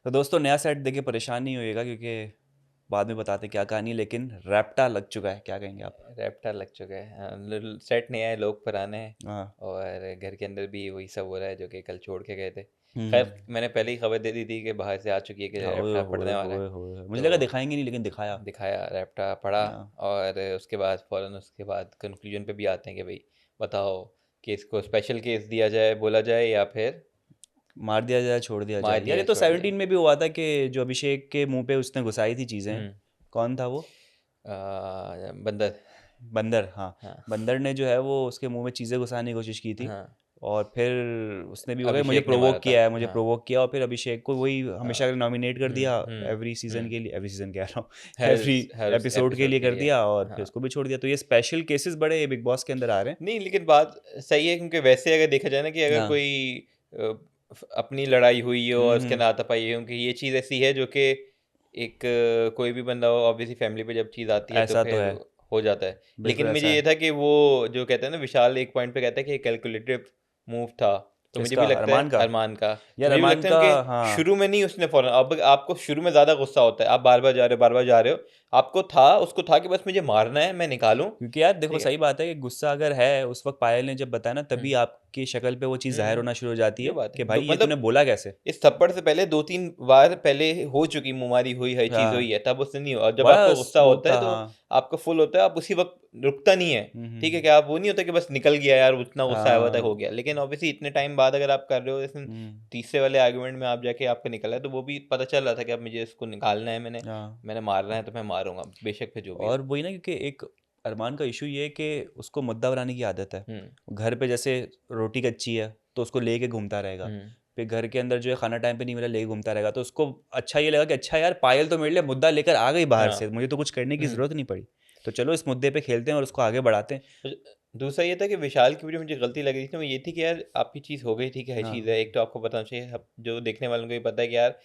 तो दोस्तों नया सेट देके परेशान नहीं होइएगा क्योंकि बाद में बताते हैं क्या कहानी, लेकिन रैप्टा लग चुका है। क्या कहेंगे आप? रैप्टर लग चुका है। सेट नया है, लोग पुराने हैं। हाँ। और घर के अंदर भी वही सब हो रहा है जो कि कल छोड़ के गए थे। खैर, हम्म। मैंने पहले ही खबर दे दी थी कि बाहर से आ चुकी है कि हाँ, ओए रैप्टा होए पड़ने वाला है। होए होए, मुझे तो लगा दिखाएंगे नहीं लेकिन दिखाया। दिखाया, रैप्टा पड़ा। हाँ। और उसके बाद फ़ौरन उसके बाद कंक्लूजन पे भी आते हैं कि भाई बताओ कि इसको स्पेशल केस दिया जाए, बोला जाए, या फिर मार दिया जाए, छोड़ दिया मार जाए। यार दिया ये तो छोड़ दिया। 17 में भी हुआ था कि जो अभिषेक के मुंह पे उसने घुसाई थी चीज़ें। हम्म। कौन था वो? बंदर। बंदर, हाँ। हाँ बंदर ने जो है वो उसके मुंह में चीज़ें घुसाने की कोशिश की थी। हाँ। और फिर उसने भी बोला मुझे अभिषेक ने मारा प्रोवोक था। किया है, मुझे हाँ प्रोवोक किया, और फिर अभिषेक को वही हमेशा के लिए नॉमिनेट कर दिया। हम्म। एवरी सीजन के लिए, एवरी सीजन कह रहा हूँ, हर एवरी हर एपिसोड के एपिसोड लिए के कर लिए। दिया और फिर हाँ। उसको भी छोड़ दिया। तो ये स्पेशल केसेस बड़े बिग बॉस के अंदर आ रहे नहीं, लेकिन बात सही है, क्योंकि वैसे अगर देखा जाए ना कि हैं। अगर हाँ। कोई अपनी लड़ाई हुई हो और उसके हम्म। हाथापाई हो, क्योंकि ये चीज़ ऐसी है जो कि एक कोई भी बंदा हो, ऑब्वियसली फैमिली पे जब चीज़ आती है तो ऐसा तो फिर है, हो जाता है। बिल्कुल लेकिन मुझे ऐसा ये है। था कि वो जो कहते हैं ना, विशाल एक पॉइंट पे कहता है कि कैलकुलेटिव मूव था। तो मुझे किसका? भी लगता है अरमान का? अरमान का। तो यार मुझे भी अरमान लगता है का। कि हाँ। शुरू में नहीं उसने फौरन, अब आपको शुरू में ज़्यादा गुस्सा होता है, आप बार बार जा रहे हो, बार बार जा रहे हो। आपको था, उसको था कि बस मुझे मारना है, मैं निकालूं। क्योंकि यार देखो ठीक है। सही बात है कि गुस्सा अगर है उस वक्त, पायल ने जब बताया ना, हम्म तभी आपकी शक्ल पे वो चीज़ जाहिर होना शुरू हो जाती ये है बात कि है, भाई ये तूने मतलब बोला कैसे। इस थप्पड़ से पहले 2-3 बार पहले हो चुकी, मुमारी हुई, हर चीज़ हुई हाँ। है, तब उससे नहीं हुआ। और जब बड़ा आपको गुस्सा स्मूथ होता है था, तो हाँ। आपका फुल होता है, आप उसी वक़्त रुकता नहीं है। ठीक है? हम्म। क्या आप वो नहीं होता कि बस निकल गया यार, उतना गुस्सा आया हुआ था, हाँ। हो गया। लेकिन ऑब्वियसली इतने टाइम बाद अगर आप कर रहे हो, जैसे हम्म। तीसरे वाले आर्गुमेंट में आप जाके आपका निकला है, तो वो भी पता चल रहा था कि अब मुझे इसको निकालना है, मैंने हाँ। मैंने मारना है तो मैं मारूँगा, बेशक फिर जो भी और हो। वही ना, क्योंकि एक अरमान का इशू ये है कि उसको मुद्दा बनाने की आदत है। हुँ, घर पे जैसे रोटी कच्ची है तो उसको लेके घूमता रहेगा। हुँ, फिर घर के अंदर जो है खाना टाइम पे नहीं मिला, लेके घूमता रहेगा। तो उसको अच्छा ये लगा कि अच्छा यार पायल तो मेरे लिए मुद्दा लेकर आ गई बाहर हाँ, से, मुझे तो कुछ करने की हुँ। ज़रूरत नहीं पड़ी। तो चलो इस मुद्दे पे खेलते हैं और उसको आगे बढ़ाते हैं। अ, दूसरा ये था कि विशाल की वजह मुझे गलती लग रही थी, वो ये थी कि यार आपकी चीज़ हो गई, ठीक है, हर चीज़ हाँ। है। एक तो आपको बताना चाहिए, अब जो देखने वालों को ये पता है कि यार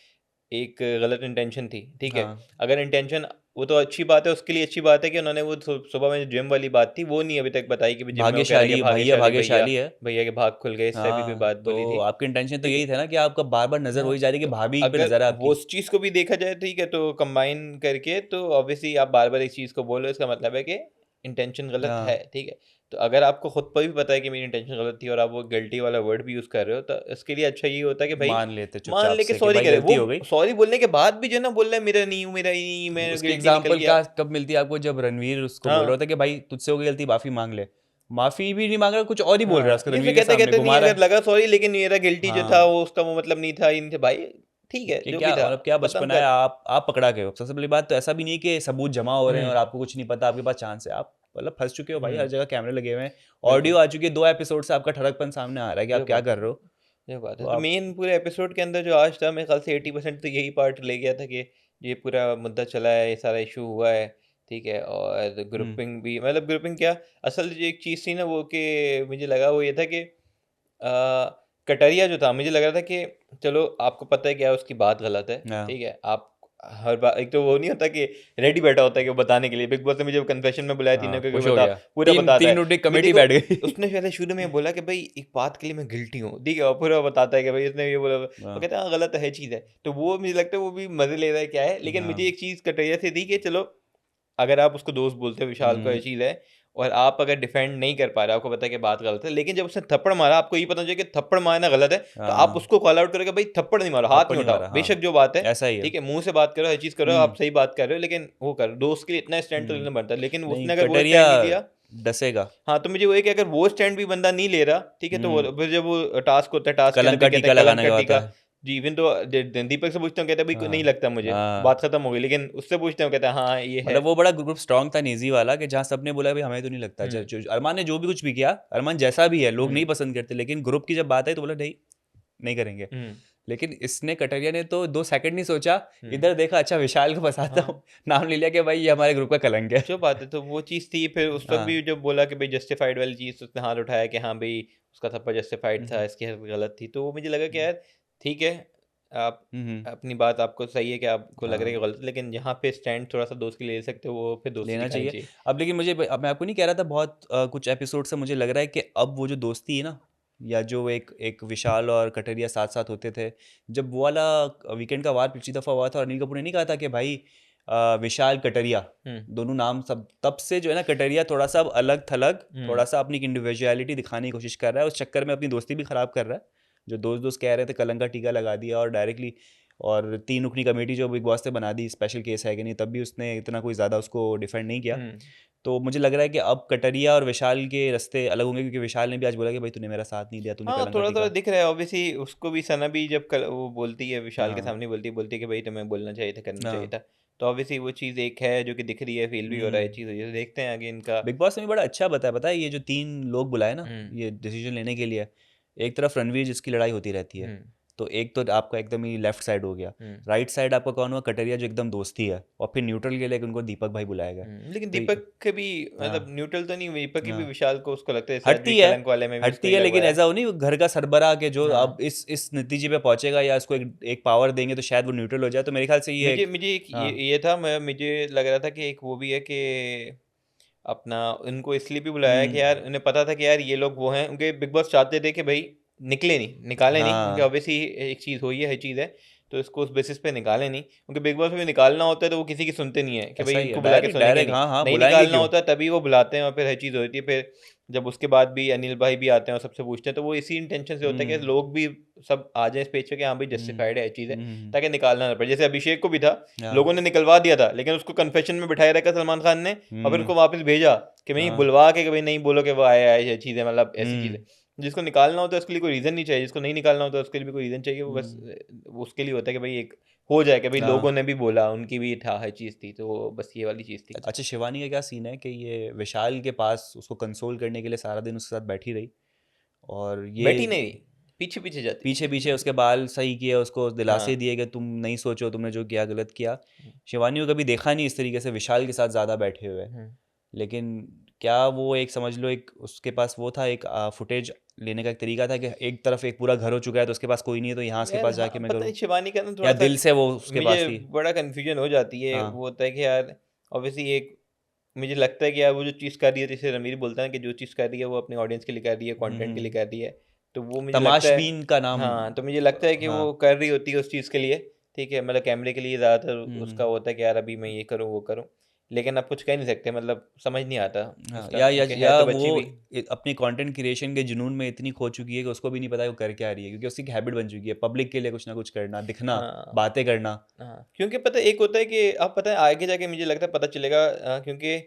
एक गलत इंटेंशन थी, ठीक है। हाँ। अगर इंटेंशन, वो तो अच्छी बात है, उसके लिए अच्छी बात है कि उन्होंने वो सुबह में जिम वाली बात थी वो नहीं अभी तक बताई कि जिम में वो कह रहा है कि भाग्यशाली भैया, भाग्यशाली भैया, भाग्यशाली है। भैया के भाग खुल गए, इससे भी कोई हाँ, बात बोली थी। तो आपकी इंटेंशन तो ठीक यही है। था ना कि आपका बार बार नज़र हाँ, वही जा रही है कि तो भाभी पे अगर नज़र है वो आपकी। उस चीज़ को भी देखा जाए, ठीक है, तो कंबाइन करके तो ऑब्वियसली आप बार बार एक चीज़ को बोल रहे हो, इसका मतलब है कि इंटेंशन गलत है, हाँ। ठीक है। तो अगर आपको खुद पर भी पता है कि मेरी इंटेंशन गलत थी और आप वो गिल्टी वाला वर्ड भी यूज़ कर रहे हो, तो इसके लिए अच्छा ये होता है कि भाई मान लेते मान चुपचाप लेके से कि सॉरी भाई करे। वो गलती हो गई। सॉरी बोलने के बाद भी जो है ना, बोल रहा है मेरा नहीं हूँ, मेरा ही नहीं, मैं उसकी गिल्टी निकल एग्जाम्पल गया। क्या कब मिलती है आपको? जब रणवीर उसको बोल रहा हाँ होता है कि भाई तुझसे हो गई गलती, माफी मांग ले। माफी भी नहीं मांग रहा, कुछ और ही बोल रहा है हाँ, उसको ये फिर रणवीर के कहते सामने कहते नहीं, घुमा रहा अगर है। लगा सॉरी, लेकिन मेरा गिल्टी जो था हाँ। वो उसका वो मतलब नहीं था, इन थे भाई। ठीक है, कि जो भी क्या था मतलब, क्या खत्म बचपना है, कर। आप पकड़ा गए हो। सबसे पहली बात तो ऐसा भी नहीं कि सबूत जमा हो रहे हैं और हम्म आपको कुछ नहीं पता, आपके पास चांस है। आप मतलब फंस चुके हो भाई, हर हम्म जगह कैमरे लगे हुए हैं। बिल्कुल। ऑडियो आ चुकी है, 2 एपिसोड से आपका ठड़कपन सामने आ रहा है कि ये आप क्या बात है। कर रहे हो। ये बात है। तो तो आप। मेन पूरे एपिसोड के अंदर जो आज था, मेरे ख्याल से 80% तो यही पार्ट ले गया था कि ये पूरा मुद्दा चला है, ये सारा इशू हुआ है, ठीक है। और हम्म। ग्रुपिंग भी, मतलब ग्रुपिंग क्या, असल जो एक चीज़ थी ना वो, कि मुझे लगा वो ये था कि कटरिया जो था, मुझे लग रहा था कि चलो आपको पता है क्या है, उसकी बात गलत है, हाँ। ठीक है। आप हर बार, एक तो वो नहीं होता कि रेडी बैठा होता है कि वो बताने के लिए। बिग बॉस ने मुझे कन्फेशन में बुलाया तीनों हाँ, को कि खुश हो बता, गया। पूरा तीन बताता तीन है। रोटी भाई कमेटी देखो, बैठ गई। उसने पहले शुरू में बोला कि भाई एक बात के लिए मैं गिल्टी हूँ, ठीक है, और पूरा बताता है कि भाई उसने ये बोला, वो हाँ। कहता है हाँ गलत है, चीज़ है। तो वो मुझे लगता है वो भी मजे ले रहा है क्या है। लेकिन मुझे हाँ। एक चीज़ कटरिया से थी कि चलो, अगर आप उसको दोस्त बोलते हो, विशाल को, ये हम्म। चीज़ है, और आप अगर डिफेंड नहीं कर पा रहे, आपको पता है कि बात गलत है, लेकिन जब उसने थप्पड़ मारा, आपको ये पता चाहिए कि थप्पड़ मारना गलत है, तो आप हाँ। उसको कॉल आउट करोगे, भाई थप्पड़ नहीं मारो, हाथ थप्पड़ नहीं नहीं उठाओ, मारा, हाँ। बेशक जो बात है, ऐसा ही है। ठीक है, मुंह से बात करो, हर चीज़ करो, आप सही बात कर रहे हो, लेकिन वो करो, दोस्त के लिए इतना स्टैंड तो हम्म। लेना बनता है। लेकिन नहीं, उसने अगर वो कटरिया स्टैंड नहीं लिया, डसेगा। हाँ, तो मुझे वो है कि अगर वो स्टैंड भी बंदा नहीं ले रहा, ठीक है, तो हम्म। फिर जब वो टास्क होता है, टास्क के अंदर कलंक भी का कहते टीका हैं कलंक लगाने का का होता टीका। है। जी, इवन तो दीपक से पूछता हूँ, कहता है भाई नहीं हाँ। लगता मुझे, हाँ। बात खत्म हो गई। लेकिन उससे पूछते हैं, कहता है हाँ ये है। मतलब वो बड़ा ग्रुप स्ट्रांग था निजी वाला, कि जहाँ सबने बोला भाई हमें तो नहीं लगता। हम्म अरमान ने जो भी कुछ भी किया, अरमान जैसा भी है लोग नहीं हम्म पसंद करते, लेकिन ग्रुप की जब बात आई तो बोला नहीं, नहीं करेंगे। हम्म लेकिन इसने, कटरिया ने तो 2 सेकंड नहीं सोचा। हम्म इधर देखा, अच्छा विशाल को फंसाता हाँ, हूँ, नाम ले लिया कि भाई ये हमारे ग्रुप का कलंक है। जो बात है, तो वो चीज़ थी। फिर उस वक्त भी हाँ। जब बोला कि भाई जस्टिफाइड वाली चीज़, उसने हाथ उठाया कि हाँ भाई उसका थप्पड़ जस्टिफाइड था, हम्म। इसकी हरकत गलत थी। तो वो मुझे लगा कि यार ठीक है, आप हम्म। अपनी बात, आपको सही है कि आपको लग रहा है हाँ, कि गलत है, लेकिन यहाँ पे स्टैंड थोड़ा सा दोस्त के लिए ले सकते हो, वो फिर दोस्ती लेना दिखानी चाहिए। चाहिए। अब लेकिन मुझे, अब मैं आपको नहीं कह रहा था, बहुत कुछ एपिसोड से मुझे लग रहा है कि अब वो जो दोस्ती है ना, या जो एक एक विशाल और कटरिया साथ साथ होते थे, जब वो वाला वीकेंड का वार पिछली दफ़ा हुआ था और अनिल कपूर ने नहीं कहा था कि भाई विशाल कटरिया दोनों नाम, सब तब से जो है ना कटरिया थोड़ा सा अब अलग थलग, थोड़ा सा अपनी इंडिविजुअलिटी दिखाने की कोशिश कर रहा है, उस चक्कर में अपनी दोस्ती भी ख़राब कर रहा है। जो दोस्त दोस्त कह रहे थे कलंक का टीका लगा दिया और डायरेक्टली, और 3 रुकनी कमेटी जो बिग बॉस ने बना दी, स्पेशल केस है कि नहीं, तब भी उसने इतना कोई ज़्यादा उसको डिफेंड नहीं किया। तो मुझे लग रहा है कि अब कटरिया और विशाल के रास्ते अलग होंगे, क्योंकि विशाल ने भी आज बोला कि भाई तूने मेरा साथ नहीं दिया, तूने हाँ कलंक का थोड़ा थोड़ा टीका। दिख रहा है ऑब्वियसली। उसको भी सना भी जब वो बोलती है विशाल के हाँ सामने, बोलती है कि भाई तुम्हें बोलना चाहिए था, करना चाहिए हाँ। था। तो ऑब्वियसली वो चीज़ एक है जो कि दिख रही है, फील भी हो रहा है हम्म। चीज़, ये देखते हैं आगे इनका। बिग बॉस ने भी बड़ा अच्छा बताया, पता है ये जो 3 लोग बुलाए ना हम्म ये डिसीजन लेने के लिए, एक तरफ रणवीर जिसकी लड़ाई होती रहती है, हम्म तो एक तो आपका एकदम ही लेफ्ट साइड हो गया, हम्म राइट साइड आपका कौन हुआ, कटरिया जो एकदम दोस्ती है, और फिर न्यूट्रल के लिए उनको दीपक भाई बुलाया गया। लेकिन तो दीपक के भी मतलब हाँ न्यूट्रल तो नहीं, दीपक की भी हाँ, विशाल को उसको लगता है शायद भी हटती है, कलंक वाले में भी उसको हटती ही है, लेकिन लगवाया। ऐसा हो नहीं वो घर का सरबराह के जो हाँ अब इस नतीजे पे पहुंचेगा या इसको एक पावर देंगे तो शायद वो न्यूट्रल हो जाए, तो मेरे ख्याल से ये मुझे एक। मुझे एक हाँ ये था, मुझे लग रहा था कि एक वो भी है कि अपना उनको इसलिए भी बुलाया है कि हम्म। यार उन्हें पता था कि यार ये लोग वो हैं, उनके बिग बॉस चाहते थे कि भाई निकले नहीं, निकाले नहीं, क्योंकि हाँ ऑब्वियसली एक चीज़ हुई है, हर चीज़ है, तो इसको उस बेसिस पे निकाले नहीं, क्योंकि बिग बॉस में निकालना होता है तो वो किसी की सुनते नहीं है कि भाई ऐसा ही है, इनको बुला के डायरेक्ट सुनेंगे डायरेक्ट, नहीं, हाँ हाँ, नहीं बुलाएंगे निकालना क्यों। होता है तभी वो बुलाते हैं, और फिर हर चीज़ होती है। फिर जब उसके बाद भी अनिल भाई भी आते हैं और सबसे पूछते हैं, तो वो इसी इंटेंशन से होता है कि हम्म लोग भी सब आ जाए इस पेज पे कि हाँ भाई हम्म जस्टिफाइड है चीज़ है, हम्म। ताकि निकालना ना पड़े। जैसे अभिषेक को भी था, हाँ लोगों ने निकलवा दिया था, लेकिन उसको कन्फेशन में बिठाए रखा सलमान खान ने, और फिर उसको वापस भेजा कि भाई हाँ बुलवा के कि भाई नहीं बोलो कि वो आया है, ये चीज़ है, मतलब ऐसी चीज़ हम्म है। जिसको निकालना होता है उसके लिए कोई रीज़न नहीं चाहिए, जिसको नहीं निकालना होता है उसके लिए भी कोई रीज़न चाहिए, वो बस हम्म। उसके लिए होता है कि भाई एक हो जाए कि भाई लोगों हाँ ने भी बोला, उनकी भी था, हर चीज़ थी, तो बस ये वाली चीज़ थी। अच्छा, शिवानी का क्या सीन है कि ये विशाल के पास उसको कंसोल करने के लिए सारा दिन उसके साथ बैठी रही, और ये बैठी नहीं, पीछे पीछे जाती पीछे थी। पीछे उसके बाल सही किए, उसको दिलासे हाँ दिए कि तुम नहीं सोचो तुमने जो किया गलत किया। शिवानी को कभी देखा नहीं इस तरीके से विशाल के साथ ज़्यादा बैठे हुए, हम्म। लेकिन क्या वो एक समझ लो एक उसके पास वो था, एक फुटेज लेने का एक तरीका था कि एक तरफ एक पूरा घर हो चुका है तो उसके पास कोई नहीं है, तो यहाँ उसके यार पास हाँ, जाके मैं पता नहीं करूँ, शिवानी का ना या थोड़ा सा दिल से वो उसके पास मुझे थी। बड़ा कन्फ्यूजन हो जाती है। हाँ वो होता है कि यार ऑब्वियसली एक मुझे लगता है कि यार वो जो चीज़ कर रही है, जैसे रणवीर बोलता है ना कि जो चीज़ कर रही है वो अपने ऑडियंस के लिए कर रही है, कंटेंट के लिए हम्म। कर रही है, तो वो मुझे लगता है। तमाशबीन का नाम। हाँ तो मुझे लगता है कि हाँ वो कर रही होती है उस चीज़ के लिए, ठीक है, मतलब कैमरे के लिए ज़्यादातर उसका हम्म। होता है कि यार अभी मैं ये करूँ वो करूँ, लेकिन आप कुछ कह नहीं सकते, मतलब समझ नहीं आता हाँ, उसका, या क्योंकि है या तो वो बच्ची भी। अपनी कंटेंट क्रिएशन के जुनून में इतनी खो चुकी है कि उसको भी नहीं पता है वो कर क्या रही है, क्योंकि उसकी हैबिट बन चुकी है पब्लिक के लिए कुछ ना कुछ करना, दिखना, हाँ बातें करना। हाँ, क्योंकि पता है एक होता है कि आप पता है आगे जाके मुझे लगता है पता चलेगा, क्योंकि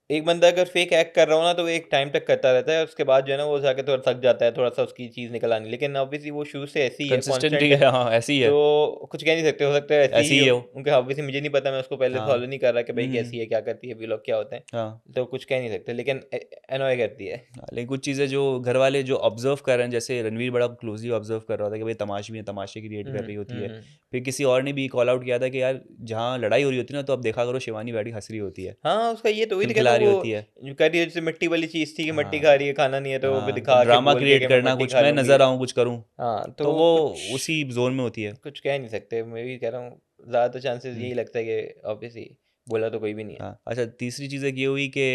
एक बंदा अगर फेक एक्ट कर रहा हो ना तो वो एक टाइम तक करता रहता है, उसके बाद जो है ना वो जाके थोड़ा थक जाता है, थोड़ा सा उसकी चीज़ निकल आनी, लेकिन ऑब्वियसली वो शुरू से ऐसी ही है, कंसिस्टेंटी कांस्टेंट है, है, हाँ ऐसी ही है, तो कुछ कह नहीं सकते, हो सकता है ऐसी ऐसी ही ही हो है वो। उनके। ऑब्वियसली मुझे नहीं पता, मैं उसको पहले हाँ फॉलो नहीं कर रहा कि भाई हम्म। कैसी है, क्या करती है, व्लॉग क्या होते हैं, हाँ तो कुछ कह नहीं सकते, लेकिन एनॉय करती है। हाँ, लेकिन कुछ चीज़ें जो घर वाले जो ऑब्जर्व कर रहे हैं, जैसे रणवीर बड़ा क्लोजली ऑब्जर्व कर रहा था कि भाई तमाश भी है, तमाशे क्रिएट कर रही होती है। हम्म। फिर किसी और ने भी कॉल आउट किया था कि यार जहाँ लड़ाई हो रही होती है ना, तो अब देखा करो शिवानी बैठी हंस रही होती है, हाँ उसका ये तो वही तो कहता खिलखिला हूँ, रही वो होती है। जो कर रही है, जैसे मिट्टी वाली चीज़ थी कि मिट्टी खा हाँ रही है, खाना नहीं है, तो वो भी हाँ, तो दिखा के ड्रामा बोल के क्रिएट कि मैं करना, मिट्टी कुछ खा मैं लूंगी। नजर आऊँ कुछ करूँ, हाँ तो तो वो वो कुछ उसी जोन में होती है। कुछ कह नहीं सकते, मैं भी कह रहा हूँ ज़्यादातर चांसेस हम्म। यही लगता है कि ऑब्वियसली बोला तो कोई भी नहीं है। हाँ अच्छा, तीसरी चीज़ एक ये हुई कि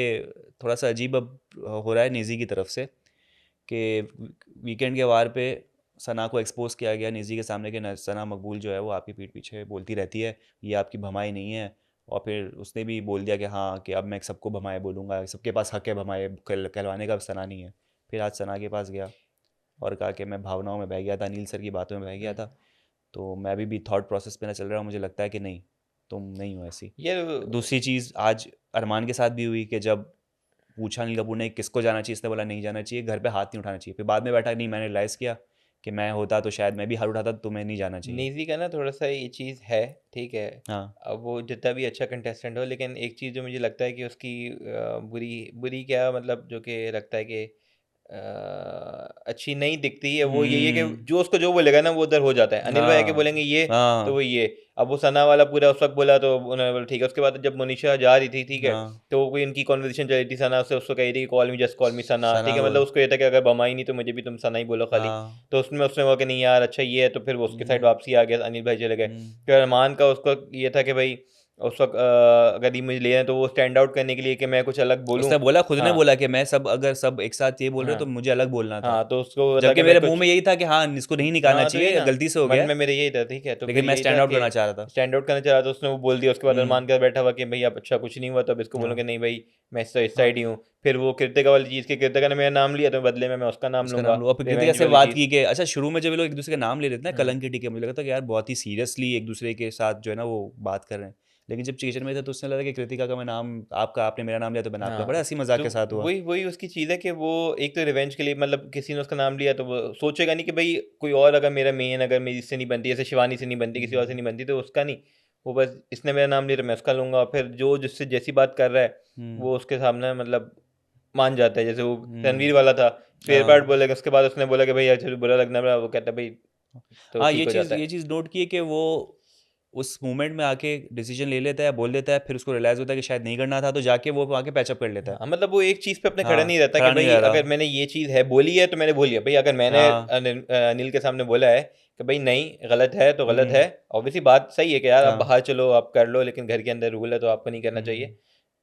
थोड़ा सा अजीब अब हो रहा है निजी की तरफ से कि वीकेंड के वार पे सना को एक्सपोज किया गया निजी के सामने कि सना मकबूल जो है वो आपकी पीठ पीछे बोलती रहती है, ये आपकी भमाई नहीं है। और फिर उसने भी बोल दिया कि हाँ कि अब मैं सबको भमाए बोलूँगा, सबके पास हक है भमाए कहलवाने का, अब सना नहीं है। फिर आज सना के पास गया और कहा कि मैं भावनाओं में बह गया था, अनिल सर की बातों में बह गया हम्म। था। तो मैं भी थॉट प्रोसेस पे ना चल रहा हूँ, मुझे लगता है कि नहीं, तुम नहीं हो ऐसी। ये दूसरी चीज़ आज अरमान के साथ भी हुई कि जब पूछा अनिल कपूर ने किसको जाना चाहिए, इसने बोला नहीं जाना चाहिए, घर पे हाथ नहीं उठाना चाहिए। फिर बाद में बैठा नहीं, मैंने रियलाइज़ किया कि मैं होता तो शायद मैं भी हाथ उठाता, तो तुम्हें नहीं जाना चाहिए। निजी का ना थोड़ा सा ये चीज़ है, ठीक है, हाँ अब वो जितना भी अच्छा कंटेस्टेंट हो, लेकिन एक चीज़ जो मुझे लगता है कि उसकी बुरी बुरी क्या मतलब जो कि लगता है कि अच्छी नहीं दिखती है, वो यही है कि हम्म। जो उसको जो बोलेगा ना वो उधर हो जाता है। अनिल भाई आके हाँ बोलेंगे ये, तो वो हाँ ये। अब वो सना वाला पूरा उस वक्त बोला तो उन्होंने बोला ठीक है। उसके बाद जब मोनिशा जा रही थी, ठीक है, हाँ। तो कोई इनकी कॉन्वर्सेशन चल रही थी, सना से उसको कह रही थी call me, just call me Sana, ठीक सना है, मतलब बोल। उसको ये था कि अगर बमाई नहीं तो मुझे भी तुम सना ही बोलो खाली। हाँ। तो उसमें उसने बोला कि नहीं यार अच्छा ये है, तो फिर वो उसके साइड हम्म वापसी आ गया, अनिल भाई चले गए। हम्म फिर अरमान का उसका ये था कि भाई उस वक्त अगर ये मुझे ले हैं तो वो स्टैंड आउट करने के लिए कि मैं कुछ अलग बोलूं। उसने बोला, खुद ने हाँ बोला कि मैं अगर सब एक साथ ये बोल रहे हो तो हाँ मुझे अलग बोलना था, हाँ, तो उसको बता जबकि कि मैं मेरे मुंह कुछ, में यही था कि हाँ इसको नहीं निकालना हाँ तो यही चाहिए, ना, गलती से हो मन गया, में मेरे यही था, ठीक है, तो लेकिन फिर मैं यही था स्टैंड आउट कि करना चाह रहा था। स्टैंड आउट करना चाह रहा था, उसने वो बोल दिया, उसके बाद हम्म। अरमान के बैठा हुआ कि भाई अब अच्छा कुछ नहीं हुआ, तो अब इसको बोलूँ कि हाँ नहीं भाई मैं इस हाँ, साइड ही हूँ। फिर वो कृतिका वाली चीज़ की, कृतिका ने मेरा नाम लिया तो बदले में मैं उसका नाम उसका लूंगा, नाम लो, और फिर कृतिका रिवेंज से वाली बात चीज़। की कि अच्छा, शुरू में जब ये लोग एक दूसरे का नाम ले लेते हैं हम्म कलंक के, मुझे लगा था कि यार बहुत ही सीरियसली एक दूसरे के साथ जो है ना वो बात कर रहे हैं, लेकिन जब किचन में थे तो उसने लगा कि कृतिका का मैं नाम, आपने मेरा नाम लिया तो मैंने आपका, बड़ा हाँ, हंसी मजाक तो के साथ हुआ। वही वही उसकी चीज़ है कि वो एक तो रिवेंज के लिए, मतलब किसी ने उसका नाम लिया तो वो सोचेगा नहीं कि भाई कोई और अगर मेरा मेन, अगर मेरी इससे नहीं बनती, जैसे शिवानी से नहीं बनती, किसी और से हम्म। नहीं बनती, तो उसका नहीं, वो बस इसने मेरा नाम लिया तो मैं उसका लूंगा। फिर जो जिससे जैसी बात कर रहा है हम्म। वो उसके सामने मतलब मान जाता है। जैसे वो रणवीर हम्म। वाला था, फेयर पार्ट हाँ बोलेगा, उसके बाद उसने बोला कि भाई अच्छा बुरा लगना रहा, वो कहता है भाई, तो हाँ, ठीक हो जाता ये है। चीज़ नोट की है कि वो उस मोमेंट में आके डिसीजन ले लेता है, बोल देता है, फिर उसको रियलाइज होता है कि शायद नहीं करना था, तो जाके वो आके पैचअप कर लेता है। हाँ, मतलब वो एक चीज़ पे अपने खड़ा हाँ, नहीं रहता कि खड़ा नहीं भाई रह रहा। अगर मैंने ये चीज़ है बोली है तो मैंने बोली है। भाई अगर मैंने हाँ। अनिल के सामने बोला है कि भाई नहीं, गलत है तो गलत है, हम्म। ऑब्वियसली बात सही है कि यार आप हाँ। बाहर चलो आप कर लो, लेकिन घर के अंदर रूल है तो आपको नहीं करना हम्म। चाहिए।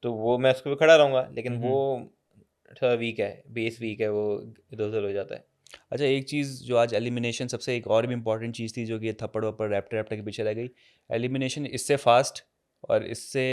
तो वो मैं उसके पे खड़ा रहूंगा, लेकिन वो हम्म। थोड़ा वीक है, बेस वीक है, वो इधर उधर हो जाता है। अच्छा, एक चीज़ जो आज एलिमिनेशन, सबसे एक और भी इंपॉर्टेंट चीज़ थी जो कि ये थप्पड़ वप्पड़ रैप्टर रैप्टर के पीछे रह गई, एलिमिनेशन इससे फास्ट और इससे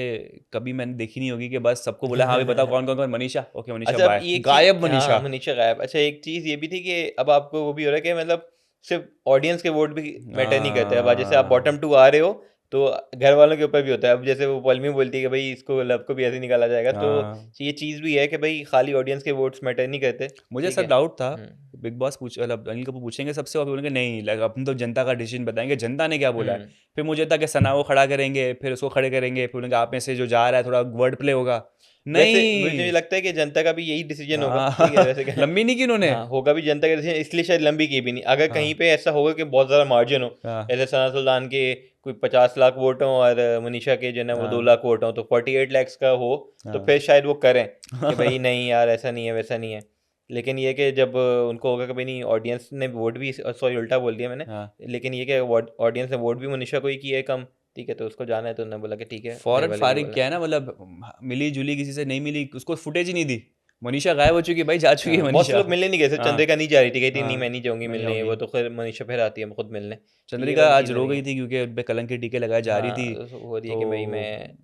कभी मैंने देखी नहीं होगी कि बस सबको बोला हाँ भी बताओ कौन कौन कौन, मनीषा, ओके मनीषा अच्छा, अब बाय, ये एक गायब चीज, हाँ मनीषा। मनीषा गायब। अच्छा, एक चीज ये भी थी कि अब आपको वो भी हो रहा है कि मतलब सिर्फ ऑडियंस के वोट भी मैटर नहीं करते। अब जैसे आप बॉटम हाँ। 2 आ रहे हो तो घर वालों के ऊपर भी होता है। अब जैसे वो पॉलमी बोलती है कि भाई इसको, लब को भी ऐसे निकाला जाएगा, तो हाँ, ये चीज भी है कि भाई खाली ऑडियंस के वोट्स मैटर नहीं करते। मुझे ठीक ऐसा है। डाउट था, बिग बॉस पूछ, मतलब अनिल कपूर पूछेंगे सबसे और बोलेंगे नहीं लाइक अपन तो जनता का डिसीजन बताएंगे, जनता ने क्या बोला है। हम्म। फिर मुझे था कि सना को खड़ा करेंगे, फिर उसको खड़े करेंगे, फिर बोलेंगे आप में से जो जा रहा है थोड़ा वर्ड प्ले होगा। वैसे मुझे नहीं। लगता है कि जनता का भी यही डिसीजन होगा, ठीक है, हाँ वैसे क्या। लंबी नहीं की उन्होंने। हाँ, होगा भी जनता का डिसीजन, इसलिए शायद लंबी की भी नहीं। अगर कहीं हाँ पे ऐसा होगा कि बहुत ज़्यादा मार्जिन हो, हाँ जैसे सना सुल्तान के कोई 50 लाख वोट हों और मनीषा के जो है ना वो हाँ 2 लाख वोट हों, तो 48 lakhs का हो, तो हाँ। फिर शायद वो करें कि भाई नहीं यार ऐसा नहीं है वैसा नहीं है। लेकिन ये कि जब उनको होगा कि भाई नहीं, ऑडियंस ने वोट भी, सॉरी उल्टा बोल दिया मैंने, हाँ, लेकिन ये कि ऑडियंस ने वोट भी मनीषा को ही किया है कम, ठीक है, तो उसको जाना है, तो उन्होंने बोला कि ठीक है, घर फौरन वाले जो फारिग बोला। क्या है ना, मतलब मिली जुली किसी से नहीं मिली, उसको फुटेज ही नहीं दी, मनीषा गायब हो चुकी है भाई, जा चुकी है हाँ, बहुत से मनीषा। लोग मिलने नहीं गए थे, हाँ चंद्रिका नहीं जा रही थी, कहती नहीं मैं हाँ, नहीं जाऊंगी नहीं मिलने, वो जाऊंगी। तो फिर मनीषा फिर आती है खुद मिलने। तो ये चंद्रिका वाली आज चीज़ हो रो रही गई है। थी क्योंकि उन पे कलंक के टीके लगाए जा रही थी, हाँ, तो हो रही है तो कि भाई मैं,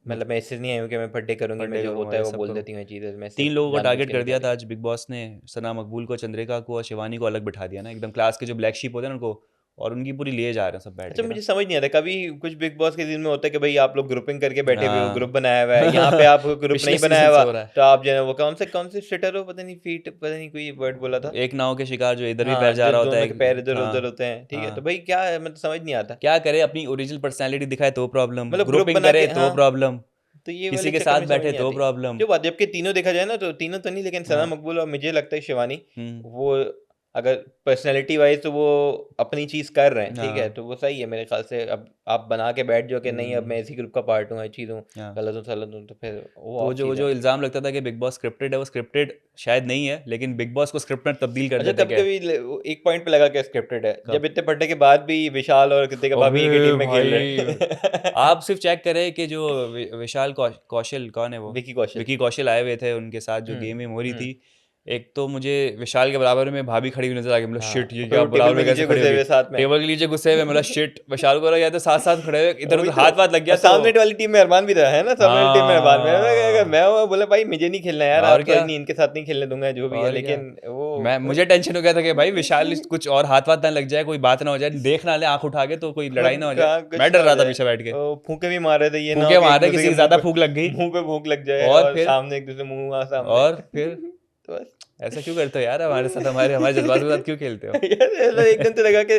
मतलब मैं इससे नहीं आई हूँ कि मैं पढ़े करूंगी, मैं फंडे जो करूंगा होता है ये वो सब बोल करूँ। देती हूँ चीज़ें, मैं तीन सिर्फ लोगों को जानबूझ टारगेट के कर नहीं दिया कर था रही। आज बिग बॉस ने, सना मकबूल को, चंद्रिका को और शिवानी को अलग बिठा दिया ना, एकदम क्लास के जो ब्लैक शीप होते हैं ना उनको, और उनकी पूरी लिए जा रहे हैं सब बैठ अच्छा, के ना। मुझे समझ नहीं आता, कभी कुछ बिग बॉस के दिन में होता है कि भाई आप लोग ग्रुपिंग करके बैठे हुए हो, ग्रुप हाँ बनाया हुआ है, यहाँ पे आप ग्रुप पिछले नहीं बनाया सीजन से हुआ, हो रहा तो आप जो है वो कौन से सिटर हो, पता नहीं फीट, पता नहीं कोई वर्ड बोला है, था। एक नाव के शिकार जो इधर भी पैर हाँ, जा जो रहा होता है दोनों के पैर इधर हाँ उधर होते हैं, ठीक है, तो हाँ, भाई क्या है, मतलब समझ नहीं आता। क्या करे, अपनी ओरिजिनल पर्सनालिटी दिखाए तो प्रॉब्लम, मतलब ग्रुप ग्रुपिंग बना के, करे तो हाँ, प्रॉब्लम, तो ये किसी वाले के चक्कर साथ में समझ बैठे नहीं तो आती। प्रॉब्लम। जो बात, जबकि तीनों देखा जाए ना तो तीनों तो नहीं, लेकिन सना हाँ। मकबूल और मुझे लगता है शिवानी, हम्म। वो अगर पर्सनैलिटी वाइज तो वो अपनी चीज़ कर रहे हैं, ठीक है, हाँ। तो वो सही है मेरे ख्याल से। अब आप बना के बैठ जाओ कि नहीं अब हम्म। मैं इसी ग्रुप का पार्ट हूँ, हर चीज़ हूँ, हाँ, गलत हूँ सलत हूँ, तो फिर वो तो ऑफ वो चीज़ है। जो इल्ज़ाम लगता था कि बिग बॉस स्क्रिप्टेड है, वो स्क्रिप्टेड शायद नहीं है, लेकिन बिग बॉस को स्क्रिप्ट में तब्दील कर अच्छा, देते कभी क्या। कभी एक पॉइंट पे लगा के स्क्रिप्टेड है, कब। जब इतने पढ़ने के बाद भी विशाल और कृतिका भाभी एक ही अबे टीम में खेल रहे भाई, हैं। आप सिर्फ चेक करें कि जो विशाल कौशल कौन है वो, विकी कौशल। विकी कौशल आए हुए थे उनके साथ जो हम्म गेम में हो रही हम्म। थी, एक तो मुझे विशाल के बराबर में भाभी खड़ी हुई नजर आ गई, मतलब हाँ, शिट ये और फिर क्या वो टेबल बराबर में में कैसे नीचे खड़ी घुसे होगी, हुए साथ में। टेबल के नीचे गुस्से हुए, मतलब शिट विशाल को या तो साथ साथ खड़े हुए, इधर वही उधर तो। हाथ वाथ लग और गया तो। सामने वाली टीम में अरमान भी था, है ना, सामने वाली टीम में अरमान में, अगर हाँ, मैं हुआ बोला भाई मुझे नहीं खेलना यार, और आप कोई क्या, नहीं, इनके साथ नहीं खेलने दूंगा जो भी है, और क्या, लेकिन वो मैं मुझे टेंशन हो गया था कि भाई विशाल कुछ और हाथ वाथ ना लग जाए, कोई बात ना हो जाए, देख ना ले आंख उठा के, तो कोई लड़ाई खुद ना हो जाए, कहाँ कुछ मैं ना डर हो रहा था जाए। पीछे बैठ के, वो फूके भी मार रहे थे, ये ना हो फूके कि एक मारे दूसरे किसी के की ज्यादा फूक लग गई, मुंह पे भूख लग जाए और और फिर सामने एक दूसरे मुंह वहाँ सामने। और फिर तो बस। ऐसा क्यों करते हो यार, हमारे साथ हमारे हमारे जज्बात के साथ क्यों खेलते हो। यार ऐसा एकदम तो लगा कि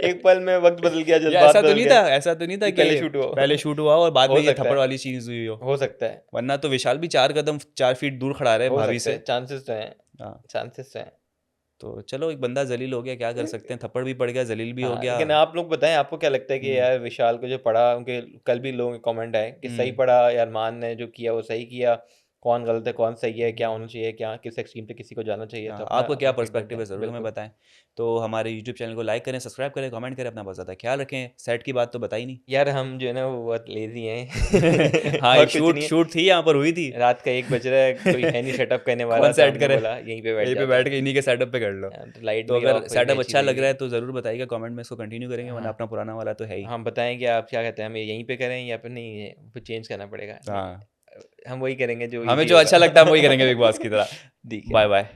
एक पल में वक्त बदल गया, या जज्बात ऐसा तो बदल नहीं गए, था, ऐसा तो नहीं था ये कि पहले शूट हुआ पहले शूट हुआ और बाद हो में ये सकता थप्पड़ है, वाली चीज हुई हो, हो सकता है, वरना तो विशाल भी 4 कदम 4 फीट दूर खड़ा रहे हो भाभी सकता से। है, चांसेस तो हैं, हाँ, चांसेस तो हैं। तो चलो एक बंदा जलील हो गया, क्या कर सकते हैं, थप्पड़ भी पड़ गया, जलील भी हो हाँ, गया। लेकिन आप लोग बताएं, आपको क्या लगता है कि हम्म। यार विशाल को जो पढ़ा, उनके कल भी लोगों के कमेंट आए कि सही हम्म। पढ़ा, यार मान ने जो किया वो सही किया, कौन गलत है कौन सही है, क्या होना चाहिए, क्या किस एक्सट्रीम पे किसी को जाना चाहिए। तो अपना आपका क्या अपना फीडबैक पर्सपेक्टिव है दें, ज़रूर हमें बिल्कुल। बताएं। तो हमारे यूट्यूब चैनल को लाइक करें, सब्सक्राइब करें, कमेंट करें, अपना बहुत ज़्यादा ख्याल रखें। सेट की बात तो बताई नहीं। यार हम जो है ना वो बहुत लेजी हैं हाँ, और एक कुछ शूट नहीं है। शूट थी यहाँ पर हुई थी। रात का 1 बज रहा है, कोई है नहीं सेटअप करने वाला, कौन तो सेट हमने करे, बोला यहीं पे बैठ यहीं पे जाते बैठ हैं। के इन्हीं के सेटअप पे कर लो। तो लाइट तो भी अगर ऑफ हुई भी सेटअप अच्छी अच्छा लगी लग रहा हुई। है तो ज़रूर बताइएगा कमेंट में, इसको कंटिन्यू करेंगे, वरना हाँ अपना पुराना वाला तो है ही। हम बताएं कि आप क्या कहते हैं, हमें यहीं पे करें या फिर नहीं है फिर चेंज करना पड़ेगा। नहीं, हाँ, हम वही करेंगे जो हमें इजी जो होगा अच्छा लगता है हम वही करेंगे बिग बॉस की तरह। ठीक है। Bye bye.